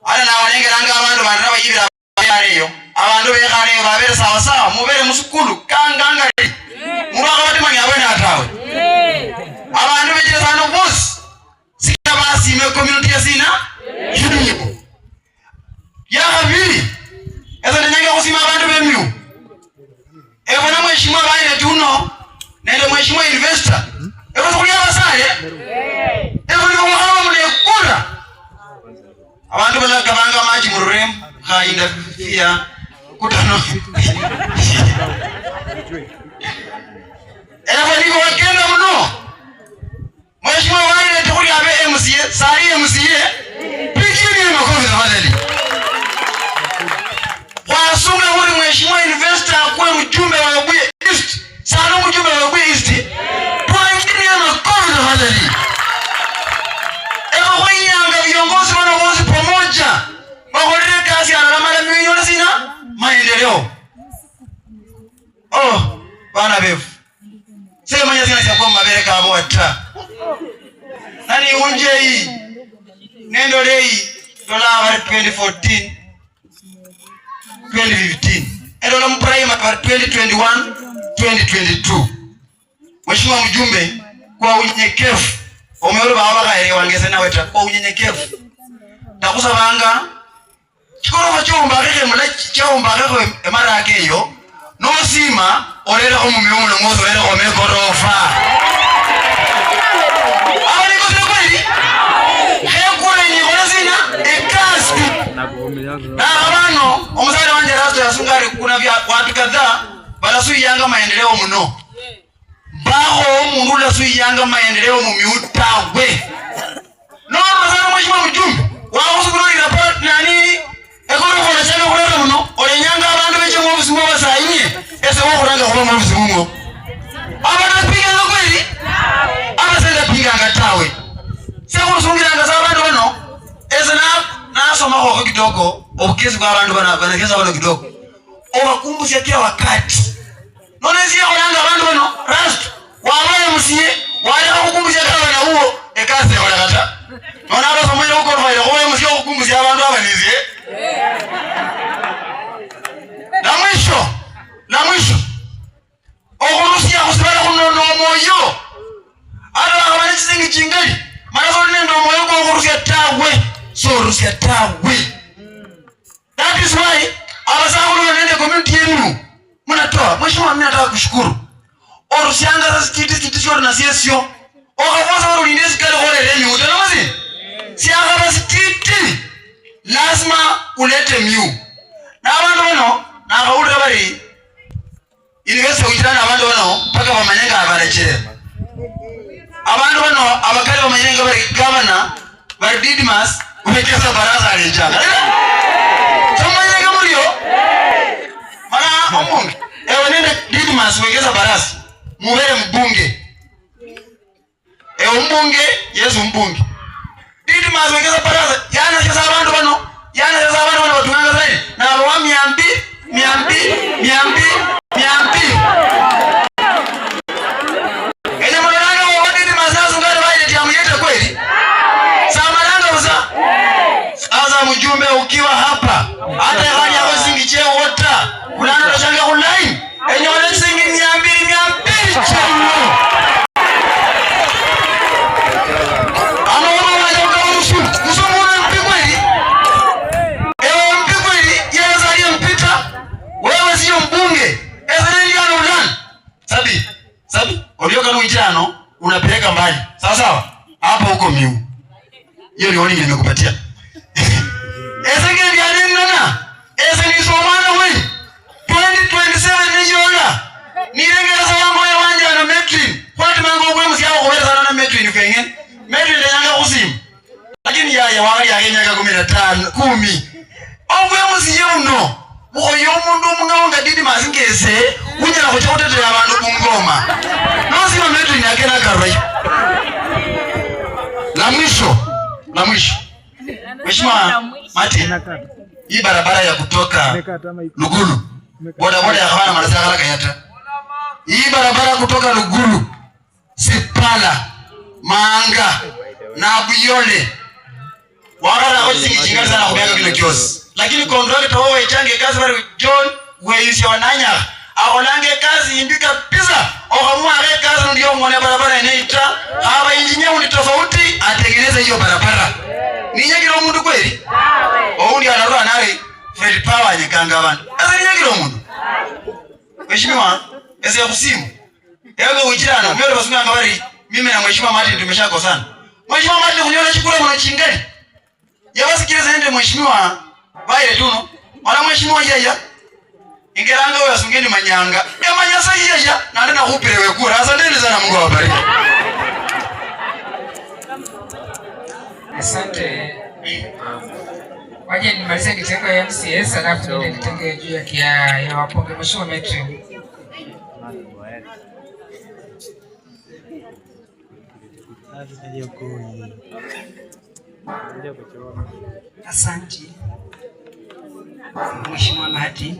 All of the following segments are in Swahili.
Ala na walengeranga abantu bandaba yibira yaleyo. Abantu bekale babere sawa sawa mubere musukulu kanganga. Muraka batimanya abena atawe. Abantu bejira sana boss. Sika basi me community yasina. Ya habili. Eza nyanga kusima abantu bemyu. Ebona mheshimiwa baile tuno. Nende mheshimiwa investor. Ebo kulia basale. Ebo ni muhawa mlekura. Abantu balagabanga maji murem hainda fia kutano. Ebo ni wakenda mno. Mheshimiwa baile tukulia abe MCA, sari MCA. Pikini ni makofi tafadhali. Kwa sunga huri mheshimiwa investor akuwe mjumbe wa Webuye East. Sana mjumbe wa Webuye East. Kwa ingini ya makofi tafadhali. Ego kwa inyanga viongozi wanaongozi pamoja. Wakolele kazi analamala milioni sina maendeleo. Oh, bana befu. Sema nyasi na chakua mabere kabo ata. Nani unje hii? Nendo lei dola wa 2014 2015. Edola mprima wa 2021 2022. Mheshimiwa mjumbe kwa unyenyekevu umeona baba kaelewa ngeze na weta kwa unyenyekevu. Takusabanga chikoro bachomba keke mulachi chomba keke mara yake yo. No sima orera ko mumiuno mozo orera ko mekorofa. Awali ko se kweli? Hekule ni kolazina ekasi. Na abano omusale wanje rasto ya sungari kuna vya watu kadhaa balasuyanga maendeleo mno. Baho mundu lasuyanga maendeleo mumiutawe. No mazana mheshimiwa mjumbe. Wao usukuri report nani? Ekoro kwa chama kuleta mno. Olenyanga abantu beche mu ofisi mwa sainye. Ese wo kuranga kwa mu ofisi mwa. Abana pinga kweli? Abasenda pinga ngatawe. Sasa kusungira ngasa abantu bano. Ese na soma kwa kidogo. Okezi kwa abantu bana kesa bano kidogo. Obakumbusha kila wakati. Nonezia kulanga abantu bano. Rast. Wawe msiye. Wale kukumbusha kala na huo. Ekase wala kata. Nona aba somoyo uko kwa ile wawe msiye kukumbusha abantu abanizie. Na mwisho okurusia kusibala kunono moyo ala abali singi chingali maraso nendo moyo ko okurusia tawe so rusia tawe. That is why abasakulu nende community yenu mnatoa mheshimiwa mimi nataka kushukuru orusianga sasa kiti short na sio okafosa wao ndezi kale kole leni utanawazi si akaba kiti lazima ulete miu na abantu bano na kaulira bari University uitana abantu bano paka bamanyanga abarekere. Abantu bano abakali bamanyanga bari governor bari Didmas umekesa baraza alijana. Tumanyanga muriyo? Mana omunge. Ewe nende Didmas umekesa baraza. Mubere mbunge. Ewe mbunge, Yesu mbunge. Didmas umekesa baraza. Yana kesa abantu bano. Yana kesa abantu bano batunganga zaidi. Na wa 200. Ene mwananga wadi mazazo ngale waile tiamuyete kweli? Samalanga uza? Sasa mjumbe ukiwa hapa, hata yafanya kwa singiche wota, kulana tashanga online. Enye wale singi 200 chamu. Ama wama wale ukawa usumu ule mpi kweli? Ewe mpi kweli, yeye zalia mpita, wewe siyo mbunge. Sabi, olioka nuitano, unapeleka mbali. Sawa sawa? Hapa huko miu. Hiyo ni warning nimekupatia. Ese ndio nini nana? Ese ni somana wewe. 2027 ni yola. Nirengeza wangu ya wanja na metrin. Kwani mango kwa msiao kuweza sana na metrin kwenye. Metrin ndio yanga kusimu. Lakini ya wangali ya Kenya 15, 10. Ogwe msiao no. Oyo mundu mungaonga didi mazingeze unyala kuchotetera abantu kungoma nozi wametu nyakena karoi. La mwisho Mheshimiwa Martin, hii barabara ya kutoka Lugulu boda boda ya hawana marasaka kayata. Hii barabara kutoka Lugulu Sipala Maanga na Buyole wakala kwa chisingi chingali sana kumiaka kino kiosi lakini contractor wao echange kazi bari John weyusya wananya akolange kazi indika pisa okamware kazi ndio mwone barabara inaita haba engineer ni tofauti atengeneza hiyo barabara ninyekiro mundu kweli oundi anarua nawe Fred Power nyekanga abantu asa ninyekiro mundu mheshimiwa ese kusimu yego ujirana mimi basunga ngabari mimi na mheshimiwa Martin tumeshakosana mheshimiwa Martin kunyona chikula mwana chingali yabasikiriza nende mheshimiwa baile tuno wala mheshimiwa yaya ingeranga wewe asungeni manyanga manyasa yaya na ndana kupire wekura asanteni sana Mungu awabariki. Asante. Waje nimalize kitengo ya MCS alafu nende kitengo juu ya waponge mheshimiwa Metro. Asante Mheshimiwa Martin,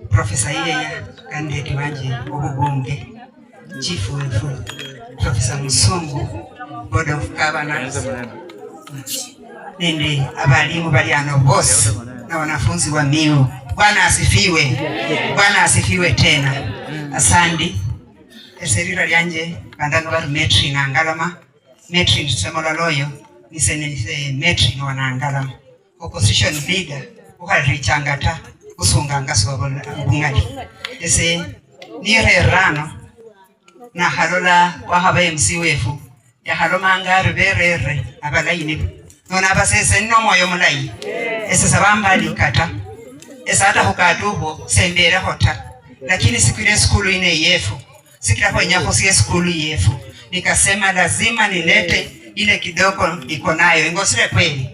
Profesa Yaya kandidati wanje ubunge, Chief wefu Profesa Musongo, Board of Governors, nende abalimu bali ano boss na wanafunzi wa MIU. Bwana asifiwe. Bwana asifiwe tena. Asante. Eserira lyanje bandano bali metri na ngalama. Metri tusemola loyo nise metri no wanangalama. Opposition leader ukalichangata usunganga sobola bungali. Ese nire rano na halola wahaba MC wefu ya haloma ngari berere abalayini nona abasese no moyo mulayi ese sabamba likata ese hata hukatubo sembera hota lakini siku ile skulu ine yefu sikira kwa nyako sie skulu yefu nikasema lazima nilete ile kidogo niko nayo ingosire kweli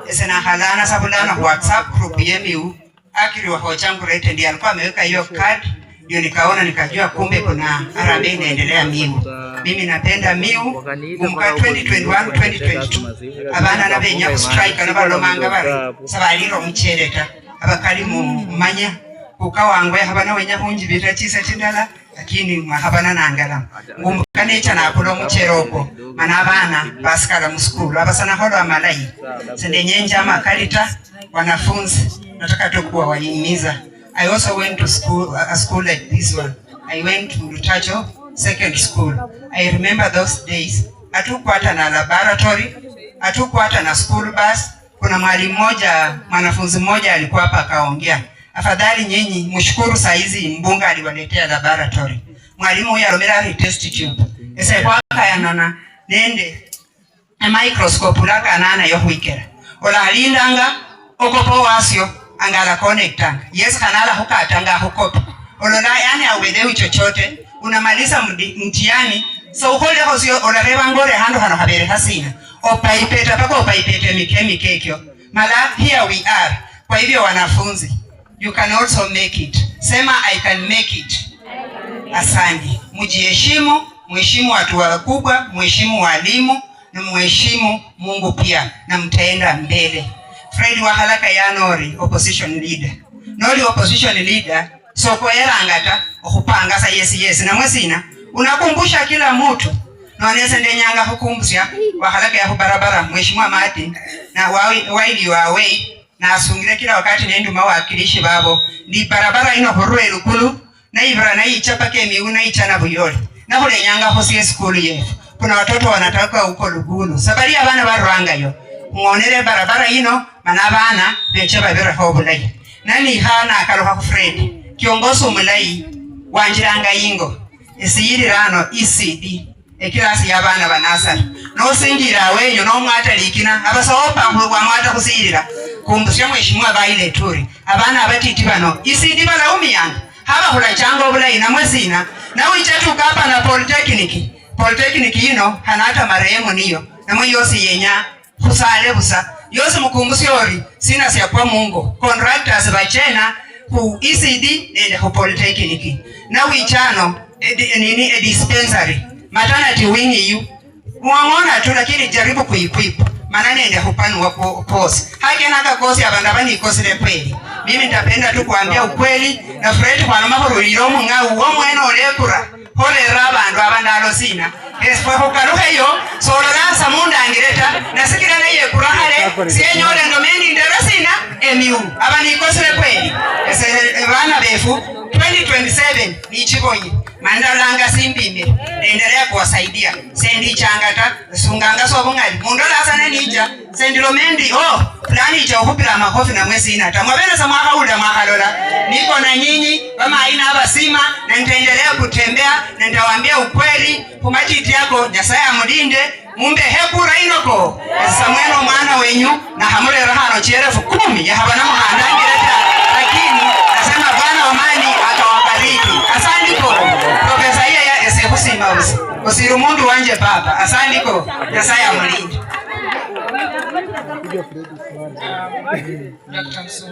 ese na halana sabulana WhatsApp group yemiu akiri wa hochangu rete ndiye alikuwa ameweka hiyo card ndio nikaona nikajua kumbe kuna harambee inaendelea MIU. Mimi napenda MIU kumka 2021 2022 abana na benya strike na balomanga bari sabaliro mchereta abakali mu manya ukawangwe habana wenya hunji bita chisa tindala lakini habana nangala ngumkanecha na kulo mcheroko mana abana basikala mu school abasana holo amalai sende nyenja makalita wanafunzi nataka tu kuwa wahimiza. I also went to school, a school like this one. I went to Rutacho Second School. I remember those days. Hatukuwa na laboratory, hatukuwa na school bus. Kuna mwalimu mmoja, mwanafunzi mmoja alikuwa hapa akaongea. Afadhali nyinyi mshukuru saizi mbunga aliwaletea laboratory. Mwalimu huyu alomera test tube. Ese kwa yanana nende microscope laka anana yo huikera. Ola alindanga okopo wasio angala connectanga yes kanala hukatanga hukopi olola yani awelewi chochote unamaliza mtihani so ukole hosio olareba ngore hando hano habere hasina opaipeta pako opaipete mikekyo mala here we are kwa hivyo wanafunzi you can also make it sema I can make it. Asante mjiheshimu mheshimu watu wakubwa mheshimu walimu na mheshimu Mungu pia na mtaenda mbele. Fred Wahalaka ya Nori, opposition leader. Nori opposition leader, soko erangata, okupanga sa yes, na mwesina, unakumbusha kila mtu. Nonese ndenyanga hukumbusha, Wahalaka ya barabara, mheshimiwa Martin, na waili wa away, na asungire kila wakati nendu mawakilishi babo, ni barabara ino horue lukulu, na ibra na ichapa kemiu na ichana buyori. Na hule nyanga hosie skulu yefu. Kuna watoto wanataka uko lugulu. Sabari ya bana barwanga yo. Mwonere barabara ino manabana beche babere hobulai nani hana akaloha ku Fred kiongozi umulai wanjiranga ingo esiyirano ECD ekilasi yabana banasara no singira wenyo no mwata likina abasopa kwa mwata kusirira kumbusya mheshimiwa baile turi abana abatiti bano ECD bala umiyanga haba hula chango bulai na mwesina na wichatuka hapa na polytechnic ino hanata marehemu niyo na mwiyosi yenya kusale busa yose mukumbusiori sina siya kwa Mungu contractors bachena ku ECD and ku polytechnic na wichano nini a dispensary maternity wing you muangona tu lakini jaribu kuipipa maana nende hupanu wa course haki na kosi abandabani kosi le kweli mimi nitapenda tu kuambia ukweli na Fred kwa namahoro iromu ngau wo mwene olekura hole rabandu abandalo sina esfo hokaruhe yo solo la samunda angireta nasikira naye kurahale Siyenyole ndomendi nderasina emiu. Abani ikosile kweli. Bana befu 2027 ni chibonyi. Mandalanga simbime. Endelea kuwasaidia. Sendi changata sunganga sobungali. Mundola asane nija. Sendi lomendi plani cha ukupila makofi na mwesi inata. Mwabena sa mwaka ula mwaka lola. Niko na nyinyi kama haina abasima na nitaendelea kutembea na nitawaambia ukweli. Kumajiti yako Nyasaya mulinde mumbe hekura inoko. Samweno mwana wenyu na hamule rahano chierefu 10 ya habana muhandangireta. Lakini nasema Bwana Omani akawabariki. Asandiko. Profesa ya esekusimba usiru mundu wanje papa. Asandiko. Nyasaya mulinde. Dr. Msu.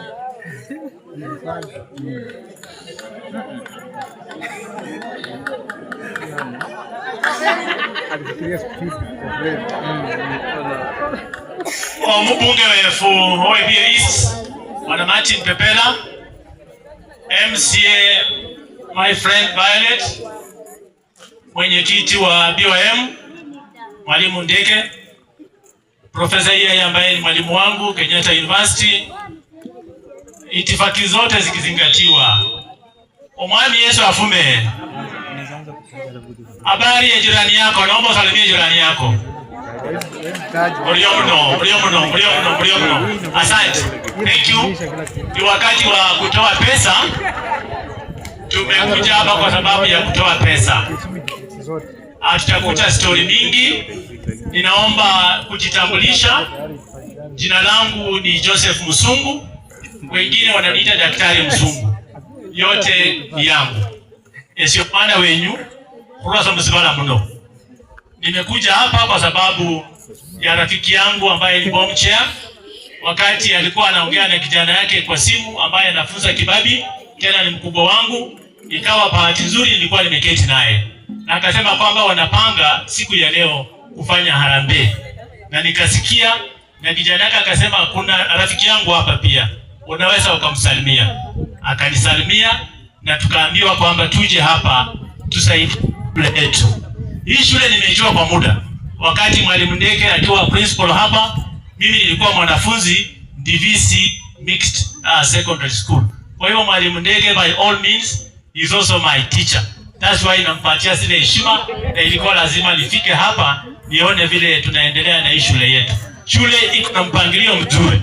Mbunge wefu Oebie East Bwana Martin Pepela, MCA my friend Violet, mwenyekiti wa BOM Mwalimu Ndege, Profesa yeye ambaye ni mwalimu wangu Kenyatta University, itifaki zote zikizingatiwa. Omwami Yesu afume. Habari ya jirani yako, naomba usalimie jirani yako. Mliomuno. Asante. Thank you. Ni wakati wa kutoa pesa. Tumekuja hapa kwa sababu ya kutoa pesa. Tutakuta story mingi. Ninaomba kujitambulisha. Jina langu ni Joseph Musungu. Wengine wananiita Daktari Musungu. Yote ni yangu. Esio mwana wenyu kurasa msibala mno. Nimekuja hapa kwa sababu ya rafiki yangu ambaye ni bomb chair. Wakati alikuwa anaongea na kijana yake kwa simu ambaye anafunza Kibabi, tena ni mkubwa wangu, ikawa bahati nzuri nilikuwa nimeketi naye. Na akasema kwamba wanapanga siku ya leo kufanya harambee. Na nikasikia na kijana yake akasema kuna rafiki yangu hapa pia, unaweza ukamsalimia. Akanisalimia na tukaambiwa kwamba tuje hapa tusaidie shule yetu. Hii shule nimeijua kwa muda. Wakati Mwalimu Ndege akiwa principal hapa, mimi nilikuwa mwanafunzi DVC Mixed Secondary School. Kwa hiyo Mwalimu Ndege by all means is also my teacher. That's why nampatia zile heshima na ilikuwa lazima nifike hapa nione vile tunaendelea na hii shule yetu. Shule iko na mpangilio mzuri,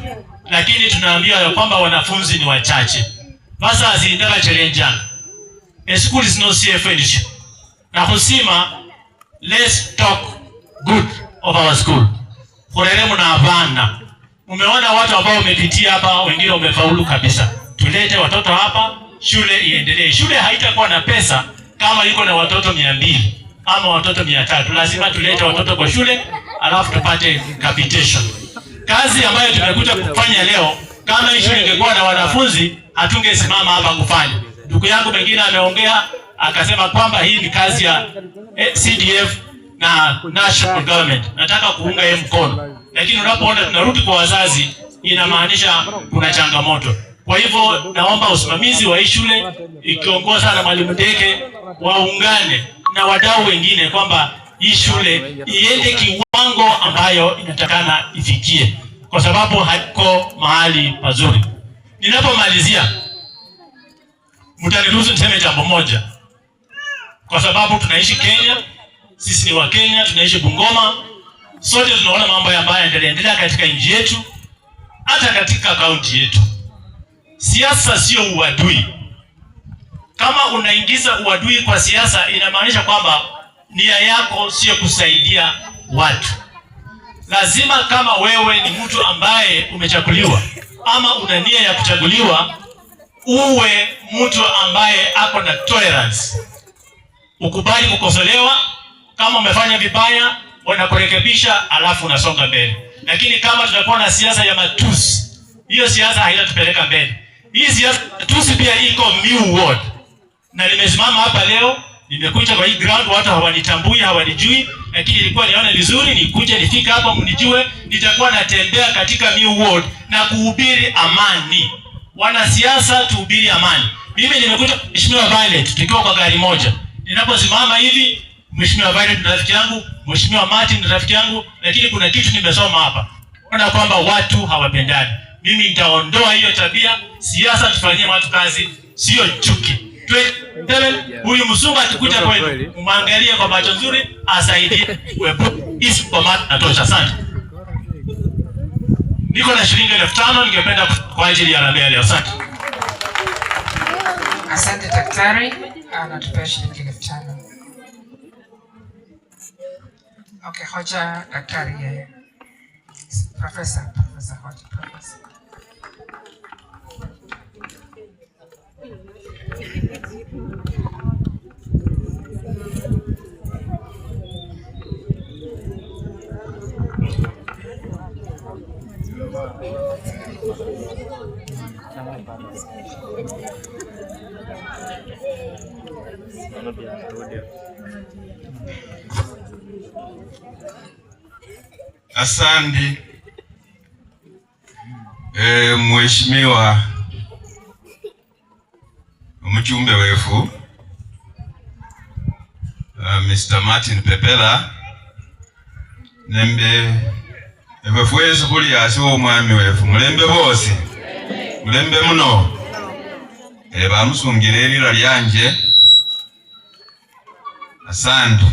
lakini tunaambiwa ya kwamba wanafunzi ni wachache. Basa azindala challenge. A school is no safe fellowship. Na kusima, let's talk good of our school. Kurelemu na abana. Umeona watu ambao wamepitia hapa, wengine wamefaulu kabisa. Tulete watoto hapa, shule iendelee. Shule haitakuwa na pesa kama yuko na watoto 200 ama watoto 300. Lazima tulete watoto kwa shule, alafu tupate capitation. Kazi ambayo tumekuja kufanya leo, kama hii shule ingekuwa na wanafunzi, hatungesimama hapa kufanya. Ndugu yangu mwingine ameongea akasema kwamba hii ni kazi ya CDF na national government. Nataka kuunga yeye mkono. Lakini unapoona tunarudi kwa wazazi, inamaanisha kuna changamoto. Kwa hivyo naomba usimamizi wa hii shule ikiongozwa na Mwalimu Ndege waungane na wadau wengine kwamba hii shule iende kiwango ambayo inatakana ifikie, kwa sababu haiko mahali pazuri. Ninapomalizia, mtaniruhusu niseme jambo moja. Kwa sababu tunaishi Kenya, sisi ni wa Kenya, tunaishi Bungoma, sote tunaona mambo ambayo yanaendelea katika nchi yetu, hata katika kaunti yetu. Siasa sio uadui. Kama unaingiza uadui kwa siasa, inamaanisha kwamba nia yako sio kusaidia watu. Lazima kama wewe ni mtu ambaye umechaguliwa ama una nia ya kuchaguliwa, uwe mtu ambaye ako na tolerance. Ukubali kukosolewa, kama umefanya vibaya wanakurekebisha, alafu unasonga mbele. Lakini kama tutakuwa na siasa ya matusi, hiyo siasa haitatupeleka mbele. Hii siasa matusi pia iko Miu Ward. Na nimesimama hapa leo, nimekuja kwa hii ground, watu hawanitambui, hawanijui, lakini ilikuwa nione vizuri nikuje nifika hapa mnijue. Nitakuwa natembea katika Miu Ward na kuhubiri amani. Wanasiasa tuhubiri amani. Mimi nimekuja Mheshimiwa Violet tukiwa kwa gari moja. Ninaposimama hivi, Mheshimiwa Violet ni rafiki yangu, Mheshimiwa Martin ni rafiki yangu, lakini kuna kitu nimesoma hapa. na kwamba watu hawapendani. Mimi nitaondoa hiyo tabia. Siasa tufanyie watu kazi, sio chuki. Huyu msungu akikuja kwenu, umwangalie kwa macho nzuri, asaidie isi kwa mata natosha. Asante. Niko na shilingi 5,000 ningependa kwa ajili ya harambee leo. Asante. Asante daktari, anatupea shilingi 5,000. Okay, hoja daktari yeye. Professor hoja, professor. Asante mheshimiwa mjumbe wefu Mr. Martin Pepela nembe efwese kuli asi omwami wefu mulembe bose mulembe muno bamusungire erira lyanje. Asante.